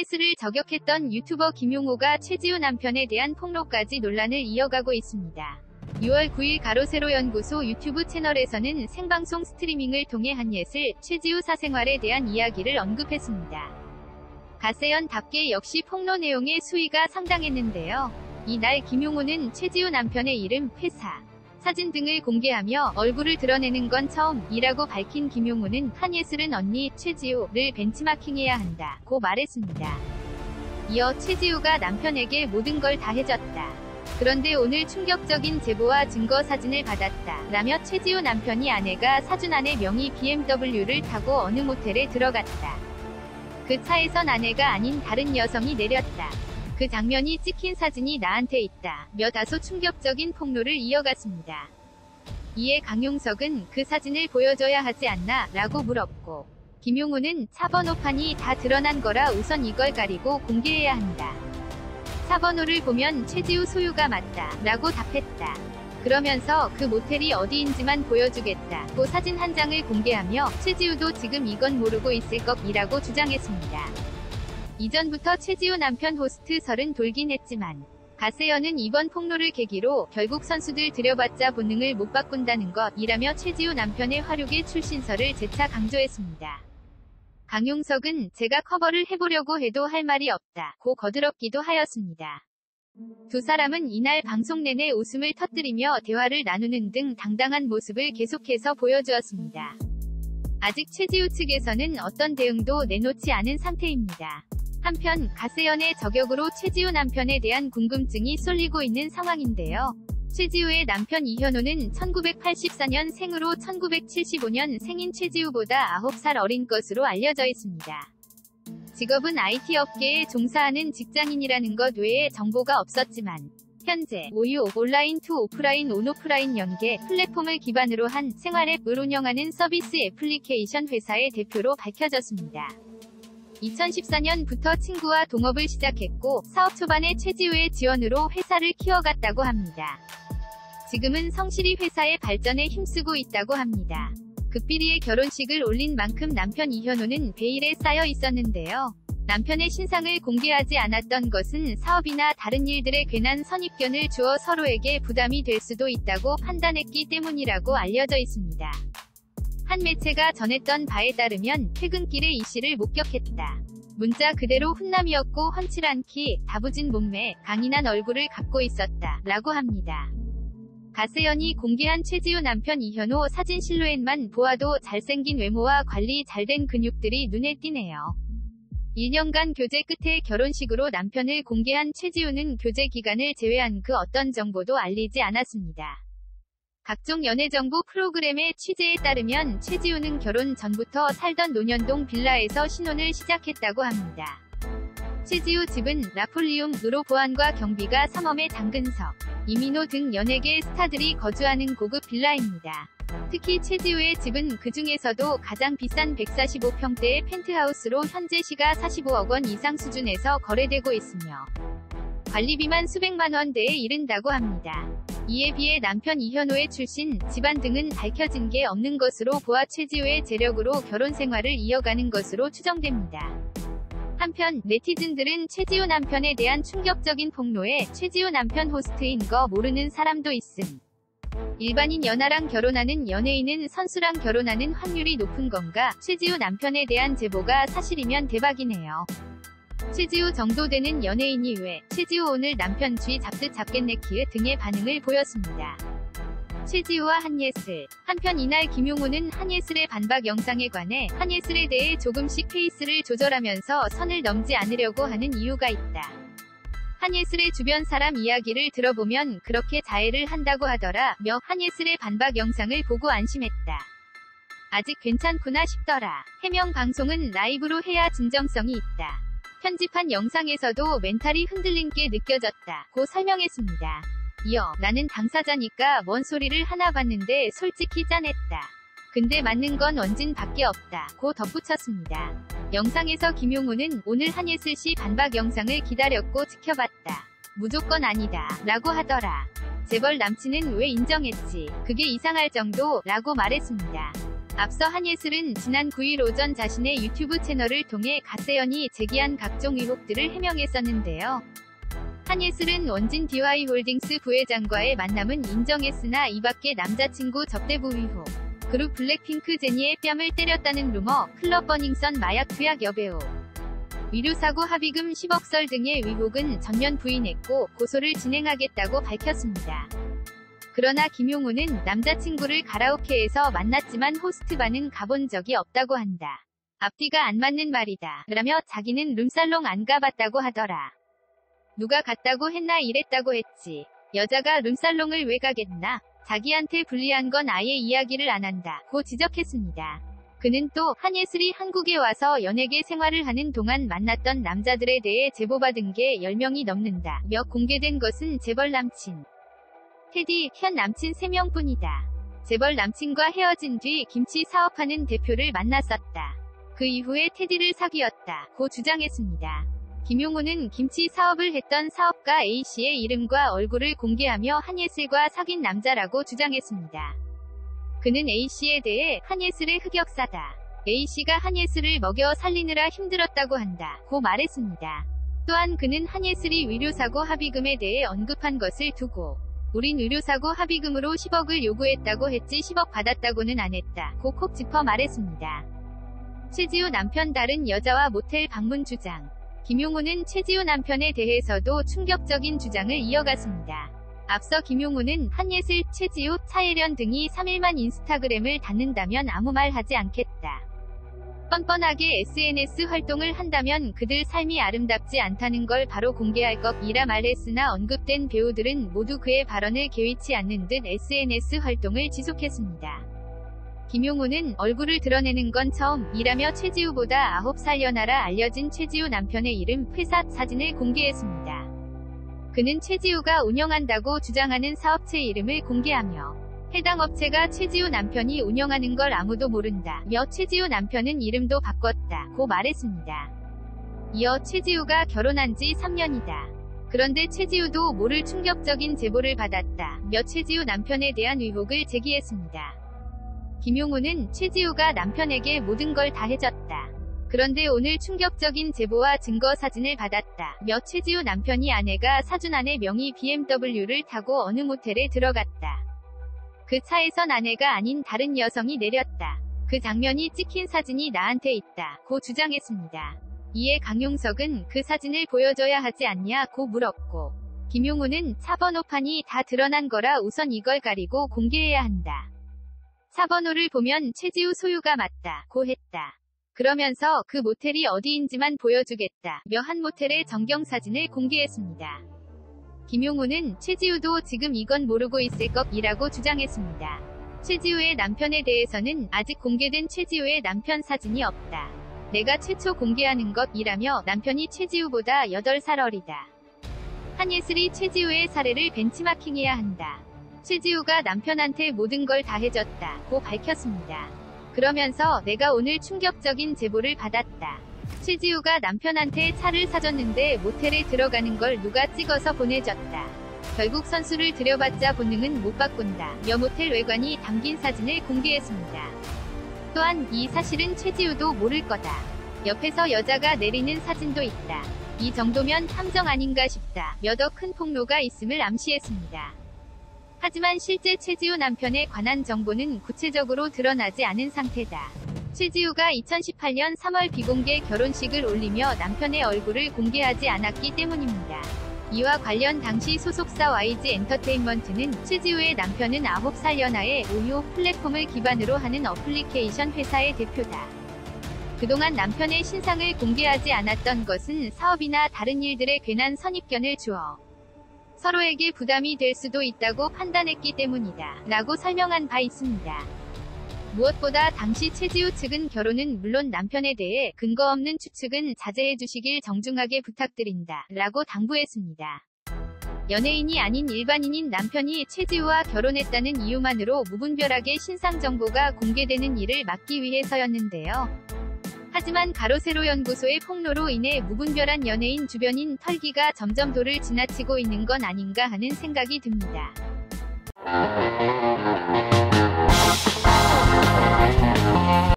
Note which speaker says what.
Speaker 1: 한예슬을 저격했던 유튜버 김용호가 최지우 남편에 대한 폭로까지 논란을 이어가고 있습니다. 6월 9일 가로세로 연구소 유튜브 채널에서는 생방송 스트리밍을 통해 한예슬, 최지우 사생활에 대한 이야기를 언급했습니다. 가세연답게 역시 폭로 내용의 수위가 상당했는데요. 이날 김용호는 최지우 남편의 이름, 회사, 사진 등을 공개하며 얼굴을 드러내는 건 처음이라고 밝힌 김용호는 한예슬은 언니, 최지우를 벤치마킹해야 한다고 말했습니다. 이어 최지우가 남편에게 모든 걸 다 해줬다. 그런데 오늘 충격적인 제보와 증거 사진을 받았다. 라며 최지우 남편이 아내가 사준 아내 명의 BMW를 타고 어느 모텔에 들어갔다. 그 차에선 아내가 아닌 다른 여성이 내렸다. 그 장면이 찍힌 사진이 나한테 있다. 며 다소 충격적인 폭로를 이어갔습니다. 이에 강용석은 그 사진을 보여줘야 하지 않나? 라고 물었고, 김용호는 차 번호판이 다 드러난 거라 우선 이걸 가리고 공개해야 한다. 차 번호를 보면 최지우 소유가 맞다. 라고 답했다. 그러면서 그 모텔이 어디인지만 보여주겠다. 고 사진 한 장을 공개하며 최지우도 지금 이건 모르고 있을 것이라고 주장했습니다. 이전부터 최지우 남편 호스트 설은 돌긴 했지만 가세연은 이번 폭로를 계기로 결국 선수들 들여봤자 본능을 못 바꾼다는 것이라며 최지우 남편의 화류계 출신설을 재차 강조했습니다. 강용석은 제가 커버를 해보려고 해도 할 말이 없다. 고 거들었기도 하였습니다. 두 사람은 이날 방송 내내 웃음을 터뜨리며 대화를 나누는 등 당당한 모습을 계속해서 보여주었습니다. 아직 최지우 측에서는 어떤 대응도 내놓지 않은 상태입니다. 한편 가세연의 저격으로 최지우 남편에 대한 궁금증이 쏠리고 있는 상황인데요. 최지우의 남편 이현호는 1984년 생으로 1975년 생인 최지우보다 9살 어린 것으로 알려져 있습니다. 직업은 IT 업계에 종사하는 직장인이라는 것 외에 정보가 없었지만 현재 모유 온라인 투 오프라인 온오프라인 연계 플랫폼을 기반으로 한 생활앱을 운영하는 서비스 애플리케이션 회사의 대표로 밝혀졌습니다. 2014년부터 친구와 동업을 시작했고 사업 초반에 최지우의 지원으로 회사를 키워갔다고 합니다. 지금은 성실히 회사의 발전에 힘쓰고 있다고 합니다. 극비리의 결혼식을 올린 만큼 남편 이현호는 베일에 쌓여 있었는데요. 남편의 신상을 공개하지 않았던 것은 사업이나 다른 일들에 괜한 선입견을 주어 서로에게 부담이 될 수도 있다고 판단했기 때문이라고 알려져 있습니다. 한 매체가 전했던 바에 따르면 퇴근길에 이 씨를 목격했다. 문자 그대로 훈남이었고 훤칠한 키, 다부진 몸매, 강인한 얼굴을 갖고 있었다. 라고 합니다. 가세연이 공개한 최지우 남편 이현호 사진 실루엣만 보아도 잘생긴 외모와 관리 잘된 근육들이 눈에 띄네요. 1년간 교제 끝에 결혼식으로 남편을 공개한 최지우는 교제 기간을 제외한 그 어떤 정보도 알리지 않았습니다. 각종 연애정보 프로그램의 취재에 따르면 최지우는 결혼 전부터 살던 논현동 빌라에서 신혼을 시작했다고 합니다. 최지우 집은 라폴리움으로 보안과 경비가 삼엄의 당근석, 이민호 등 연예계 스타들이 거주하는 고급 빌라입니다. 특히 최지우의 집은 그 중에서도 가장 비싼 145평대의 펜트하우스로 현재 시가 45억 원 이상 수준에서 거래되고 있으며 관리비만 수백만 원대에 이른다고 합니다. 이에 비해 남편 이현호의 출신, 집안 등은 밝혀진 게 없는 것으로 보아 최지우의 재력으로 결혼 생활을 이어가는 것으로 추정됩니다. 한편 네티즌들은 최지우 남편에 대한 충격적인 폭로에 최지우 남편 호스트인 거 모르는 사람도 있음. 일반인 연하랑 결혼하는 연예인은 선수랑 결혼하는 확률이 높은 건가? 최지우 남편에 대한 제보가 사실이면 대박이네요. 최지우 정도 되는 연예인이 왜 최지우 오늘 남편 쥐 잡듯 잡겠네 키읔 등의 반응을 보였습니다. 최지우와 한예슬. 한편 이날 김용호는 한예슬의 반박 영상에 관해 한예슬에 대해 조금씩 페이스를 조절하면서 선을 넘지 않으려고 하는 이유가 있다. 한예슬의 주변 사람 이야기를 들어보면 그렇게 자해를 한다고 하더라 며 한예슬의 반박 영상을 보고 안심했다. 아직 괜찮구나 싶더라. 해명 방송은 라이브로 해야 진정성이 있다. 편집한 영상에서도 멘탈이 흔들린 게 느껴졌다. 고 설명했습니다. 이어 나는 당사자니까 뭔 소리를 하나 봤는데 솔직히 짠했다. 근데 맞는 건 원진 밖에 없다. 고 덧붙였습니다. 영상에서 김용호는 오늘 한예슬 씨 반박 영상을 기다렸고 지켜봤다. 무조건 아니다. 라고 하더라. 재벌 남친은 왜 인정했지? 그게 이상할 정도? 라고 말했습니다. 앞서 한예슬은 지난 9일 오전 자신의 유튜브 채널을 통해 갓세연이 제기한 각종 의혹들을 해명했었는데요. 한예슬은 원진 DY홀딩스 부회장과의 만남은 인정했으나 이밖에 남자친구 접대부 의혹, 그룹 블랙핑크 제니의 뺨을 때렸다는 루머, 클럽 버닝썬 마약 투약 여배우, 위료사고 합의금 10억 설 등의 의혹은 전면 부인했고 고소를 진행하겠다고 밝혔습니다. 그러나 김용우는 남자친구를 가라오케에서 만났지만 호스트바는 가본 적이 없다고 한다. 앞뒤가 안 맞는 말이다. 라며 자기는 룸살롱 안 가봤다고 하더라. 누가 갔다고 했나 이랬다고 했지. 여자가 룸살롱을 왜 가겠나? 자기한테 불리한 건 아예 이야기를 안 한다. 고 지적했습니다. 그는 또 한예슬이 한국에 와서 연예계 생활을 하는 동안 만났던 남자들에 대해 제보받은 게 10명이 넘는다. 며 공개된 것은 재벌 남친 테디, 현 남친 3명뿐이다. 재벌 남친과 헤어진 뒤 김치 사업하는 대표를 만났었다. 그 이후에 테디를 사귀었다. 고 주장했습니다. 김용우는 김치 사업을 했던 사업가 A씨의 이름과 얼굴을 공개하며 한예슬과 사귄 남자라고 주장했습니다. 그는 A씨에 대해 한예슬의 흑역사다. A씨가 한예슬을 먹여 살리느라 힘들었다고 한다. 고 말했습니다. 또한 그는 한예슬이 의료사고 합의금에 대해 언급한 것을 두고 우린 의료사고 합의금으로 10억을 요구했다고 했지 10억 받았다고는 안 했다. 고 콕 짚어 말했습니다. 최지우 남편 다른 여자와 모텔 방문 주장. 김용우는 최지우 남편에 대해서도 충격적인 주장을 이어갔습니다. 앞서 김용우는 한예슬, 최지우, 차예련 등이 3일만 인스타그램을 닫는다면 아무 말 하지 않겠다. 뻔뻔하게 SNS 활동을 한다면 그들 삶이 아름답지 않다는 걸 바로 공개할 것이라 말했으나 언급된 배우들은 모두 그의 발언을 개의치 않는 듯 SNS 활동을 지속했습니다. 김용우는 얼굴을 드러내는 건 처음이라며 최지우보다 9살 연하라 알려진 최지우 남편의 이름, 회사 사진을 공개했습니다. 그는 최지우가 운영한다고 주장하는 사업체 이름을 공개하며 해당 업체가 최지우 남편이 운영하는 걸 아무도 모른다. 며 최지우 남편은 이름도 바꿨다. 고 말했습니다. 이어 최지우가 결혼한 지 3년이다. 그런데 최지우도 모를 충격적인 제보를 받았다. 며 최지우 남편에 대한 의혹을 제기했습니다. 김용우는 최지우가 남편에게 모든 걸 다 해줬다. 그런데 오늘 충격적인 제보와 증거 사진을 받았다. 며 최지우 남편이 아내가 사준 아내 명의 BMW를 타고 어느 모텔에 들어갔다. 그 차에선 아내가 아닌 다른 여성이 내렸다. 그 장면이 찍힌 사진이 나한테 있다. 고 주장했습니다. 이에 강용석은 그 사진을 보여줘야 하지 않냐 고 물었고 김용우는 차 번호판이 다 드러난 거라 우선 이걸 가리고 공개해야 한다. 차 번호를 보면 최지우 소유가 맞다. 고 했다. 그러면서 그 모텔이 어디인지만 보여주겠다. 며 한 모텔의 전경사진을 공개했습니다. 김용우는 최지우도 지금 이건 모르고 있을 것이라고 주장했습니다. 최지우의 남편에 대해서는 아직 공개된 최지우의 남편 사진이 없다. 내가 최초 공개하는 것이라며 남편이 최지우보다 8살 어리다. 한예슬이 최지우의 사례를 벤치마킹해야 한다. 최지우가 남편한테 모든 걸 다 해줬다. 고 밝혔습니다. 그러면서 내가 오늘 충격적인 제보를 받았다. 최지우가 남편한테 차를 사줬는데 모텔에 들어가는 걸 누가 찍어서 보내줬다. 결국 선수를 들여봤자 본능은 못 바꾼다. 며 모텔 외관이 담긴 사진을 공개했습니다. 또한 이 사실은 최지우도 모를 거다. 옆에서 여자가 내리는 사진도 있다. 이 정도면 탐정 아닌가 싶다. 며 더 큰 폭로가 있음을 암시했습니다. 하지만 실제 최지우 남편에 관한 정보는 구체적으로 드러나지 않은 상태다. 최지우가 2018년 3월 비공개 결혼식을 올리며 남편의 얼굴을 공개하지 않았기 때문입니다. 이와 관련 당시 소속사 YG 엔터테인먼트는 최지우의 남편은 9살 연하의 오요 플랫폼을 기반으로 하는 어플리케이션 회사의 대표다. 그동안 남편의 신상을 공개하지 않았던 것은 사업이나 다른 일들에 괜한 선입견을 주어 서로에게 부담이 될 수도 있다고 판단했기 때문이다. 라고 설명한 바 있습니다. 무엇보다 당시 최지우 측은 결혼은 물론 남편에 대해 근거 없는 추측은 자제해 주시길 정중하게 부탁드린다. 라고 당부했습니다. 연예인이 아닌 일반인인 남편이 최지우와 결혼했다는 이유만으로 무분별하게 신상 정보가 공개되는 일을 막기 위해서였는데요. 하지만 가로세로 연구소의 폭로로 인해 무분별한 연예인 주변인 털기가 점점 도를 지나치고 있는 건 아닌가 하는 생각이 듭니다.